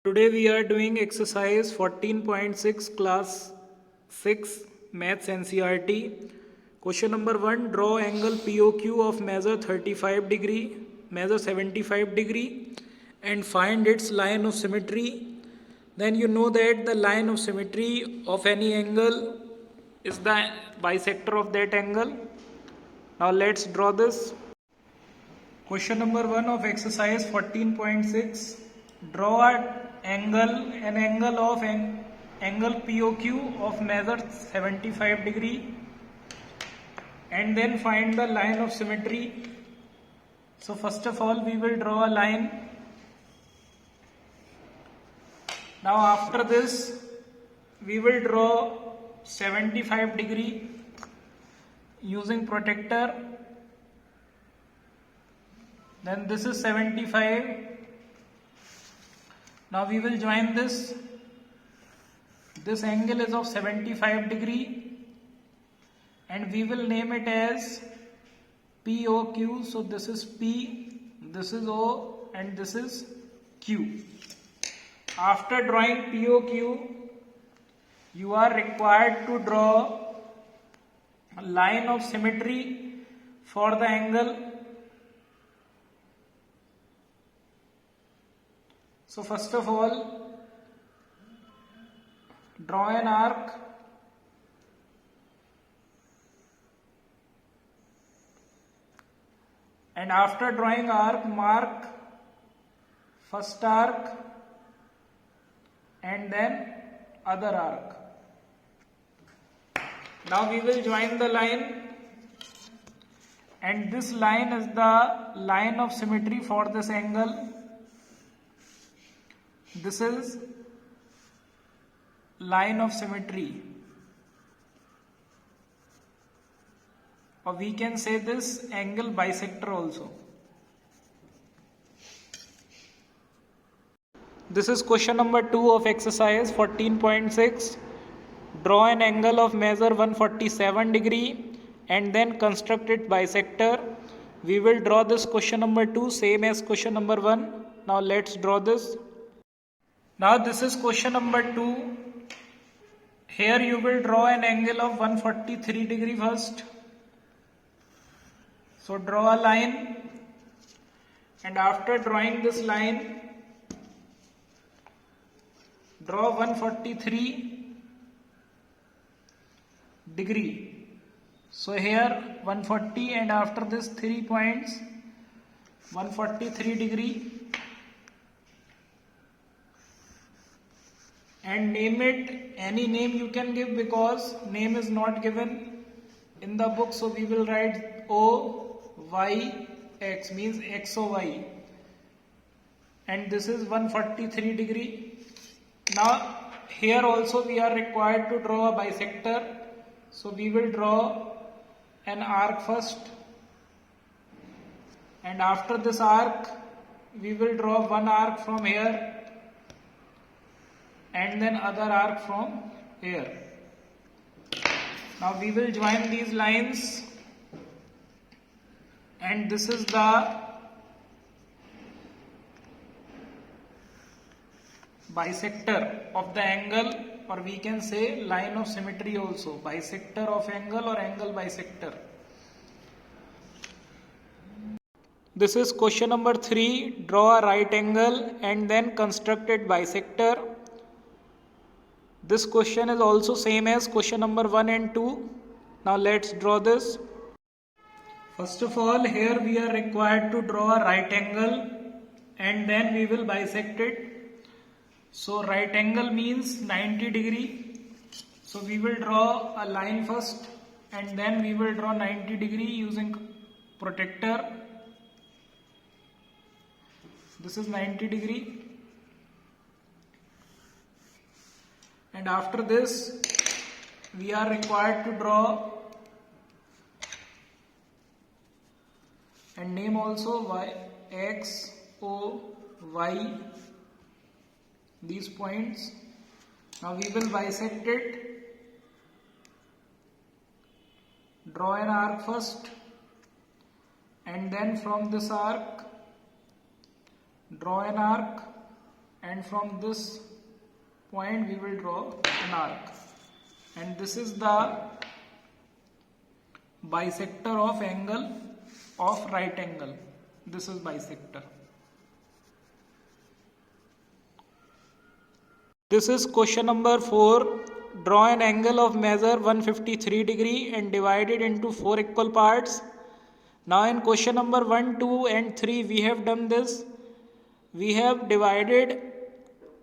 Today we are doing exercise 14.6 class 6 maths NCERT. Question number 1, draw angle POQ of measure 35 degree, measure 75 degree and find its line of symmetry. Then you know that the line of symmetry of any angle is the bisector of that angle. Now let's draw this. Question number 1 of exercise 14.6. Draw an angle of angle POQ of measure 75 degree and then find the line of symmetry. So first of all we will draw a line. Now after this we will draw 75 degree using protractor. Then this is 75. Now we will join this. This angle is of 75 degree and we will name it as POQ. So this is P, this is O and this is Q. After drawing POQ, you are required to draw a line of symmetry for the angle. So first of all, draw an arc and after drawing arc, mark first arc and then other arc. Now we will join the line and this line is the line of symmetry for this angle. This is line of symmetry, or we can say this angle bisector also. This is question number 2 of exercise 14.6. Draw an angle of measure 147 degree and then construct it bisector. We will draw this question number 2 same as question number 1. Now let's draw this. Now this is question number 2. Here you will draw an angle of 143 degree first. So draw a line and after drawing this line, draw 143 degree. So here 140 and after this 3 points, 143 degree. And name it any name you can give because name is not given in the book. So we will write O, Y, X means X O Y. And this is 143 degree. Now here also we are required to draw a bisector. So we will draw an arc first. And after this arc we will draw one arc from here and then other arc from here. Now we will join these lines and this is the bisector of the angle, or we can say line of symmetry also, bisector of angle or angle bisector. This is question number 3. Draw a right angle and then construct it bisector. This question is also same as question number 1 and 2. Now let's draw this. First of all, here we are required to draw a right angle and then we will bisect it. So right angle means 90 degree. So we will draw a line first and then we will draw 90 degree using protractor. This is 90 degree. And after this, we are required to draw and name also Y, X, O, Y, these points. Now we will bisect it. Draw an arc first and then from this arc draw an arc and from this point we will draw an arc, and this is the bisector of angle of right angle. This is bisector. This is question number 4. Draw an angle of measure 153 degree and divide it into 4 equal parts. Now in question number 1, 2 and 3 we have done this. We have divided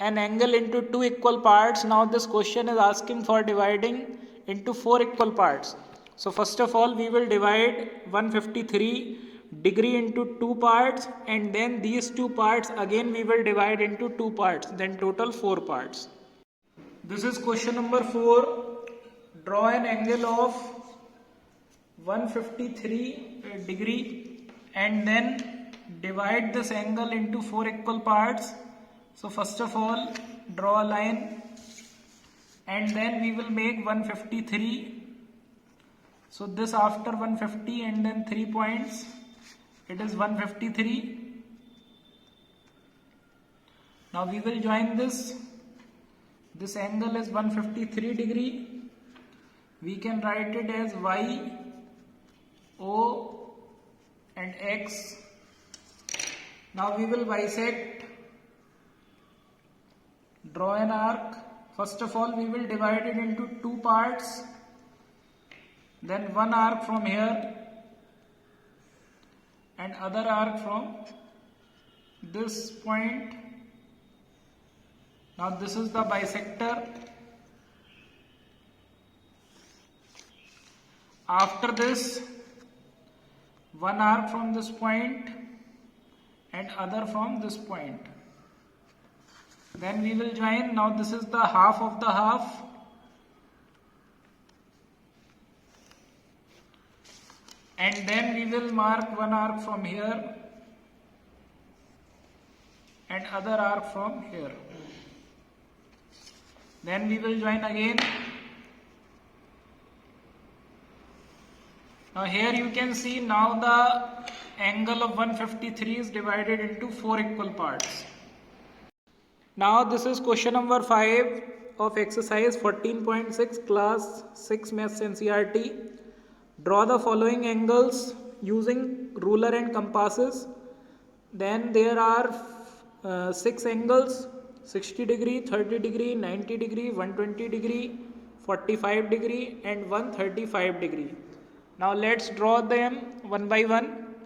an angle into 2 equal parts. Now this question is asking for dividing into 4 equal parts. So first of all we will divide 153 degree into 2 parts, and then these 2 parts again we will divide into 2 parts, then total 4 parts. This is question number 4. Draw an angle of 153 degree and then divide this angle into 4 equal parts. So first of all draw a line, and then we will make 153. So this after 150 and then 3 points, it is 153. Now we will join this. This angle is 153 degree. We can write it as Y, O and X. Now we will bisect. Draw an arc. First of all we will divide it into 2 parts. Then one arc from here and other arc from this point. Now this is the bisector. After this, one arc from this point and other from this point. Then we will join. Now this is the half of the half. And then we will mark one arc from here and other arc from here. Then we will join again. Now here you can see now the angle of 153 is divided into 4 equal parts. Now this is question number 5 of exercise 14.6 class 6 maths NCERT. Draw the following angles using ruler and compasses. Then there are 6 angles: 60 degree, 30 degree, 90 degree, 120 degree, 45 degree and 135 degree. Now let's draw them one by one.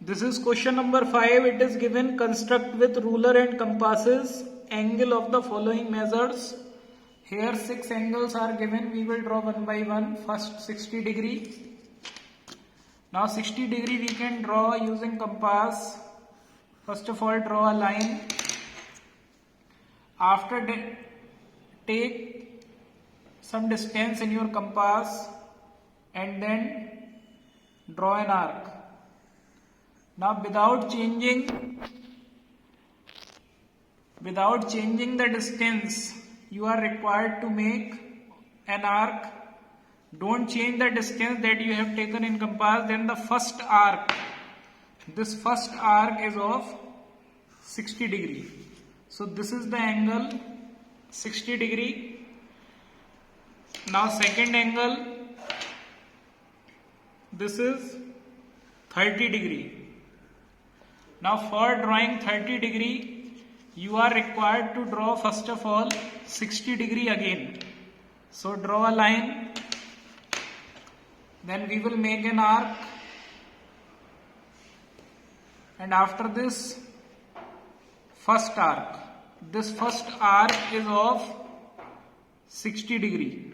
This is question number 5. It is given: construct with ruler and compasses angle of the following measures. Here 6 angles are given. We will draw one by one. First 60 degree. Now 60 degree we can draw using compass. First of all draw a line. After take some distance in your compass and then draw an arc. Now without changing the distance, you are required to make an arc. Don't change the distance that you have taken in compass. Then the first arc, this first arc is of 60 degree. So this is the angle 60 degree. Now second angle, this is 30 degree. Now for drawing 30 degree, you are required to draw first of all 60 degree again. So draw a line. Then we will make an arc. And after this, first arc. This first arc is of 60 degree.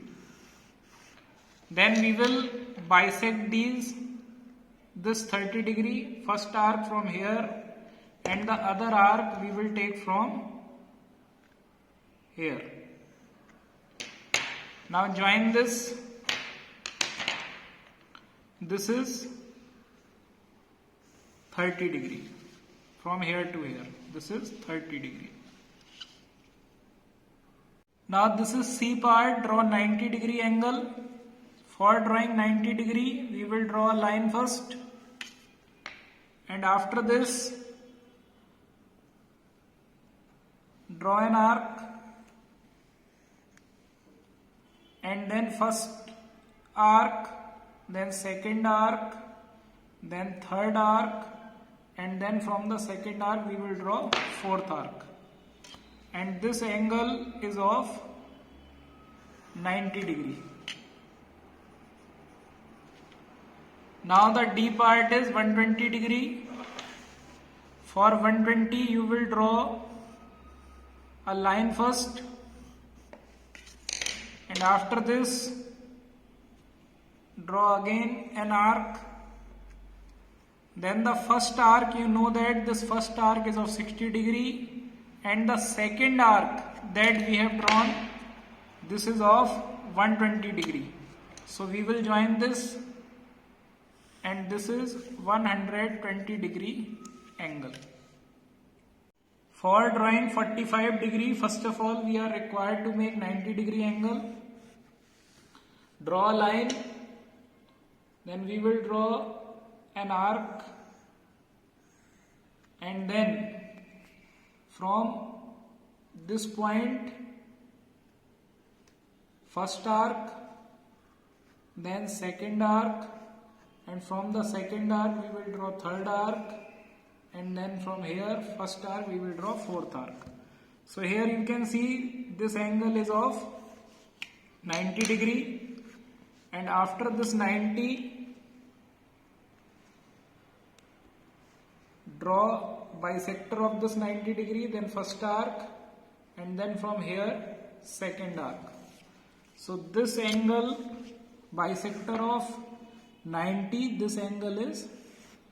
Then we will bisect this 30 degree, first arc from here and the other arc we will take from here. Now join this. This is 30 degree. From here to here, this is 30 degree. Now this is C part. Draw 90 degree angle. For drawing 90 degree, we will draw a line first. And after this, draw an arc, and then first arc, then second arc, then third arc, and then from the second arc we will draw fourth arc, and this angle is of 90 degree. Now the D part is 120 degree. For 120 you will draw a line first, and after this draw again an arc. Then the first arc, you know that this first arc is of 60 degree, and the second arc that we have drawn, this is of 120 degree. So we will join this, and this is 120 degree angle. For drawing 45 degree, first of all we are required to make 90 degree angle. Draw a line, then we will draw an arc, and then from this point first arc, then second arc, and from the second arc we will draw third arc, and then from here first arc we will draw fourth arc. So here you can see this angle is of 90 degree, and after this 90 draw bisector of this 90 degree, then first arc, and then from here second arc. So this angle bisector of 90, this angle is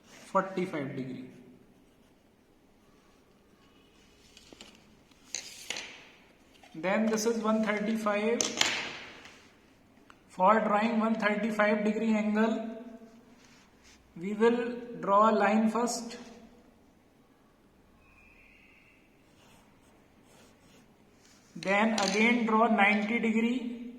45 degree. Then this is 135. For drawing 135 degree angle, we will draw a line first, then again draw 90 degree,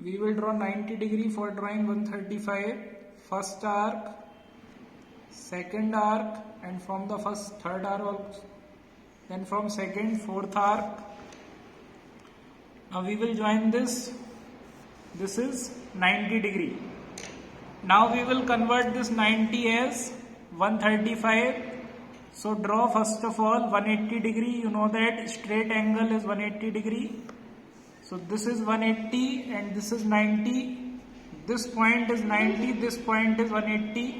we will draw 90 degree for drawing 135, first arc, second arc, and from the first third arc also, then from second fourth arc. Now we will join this is 90 degree. Now we will convert this 90 as 135. So draw first of all 180 degree. You know that straight angle is 180 degree. So this is 180 and this is 90. This point is 90, this point is 180.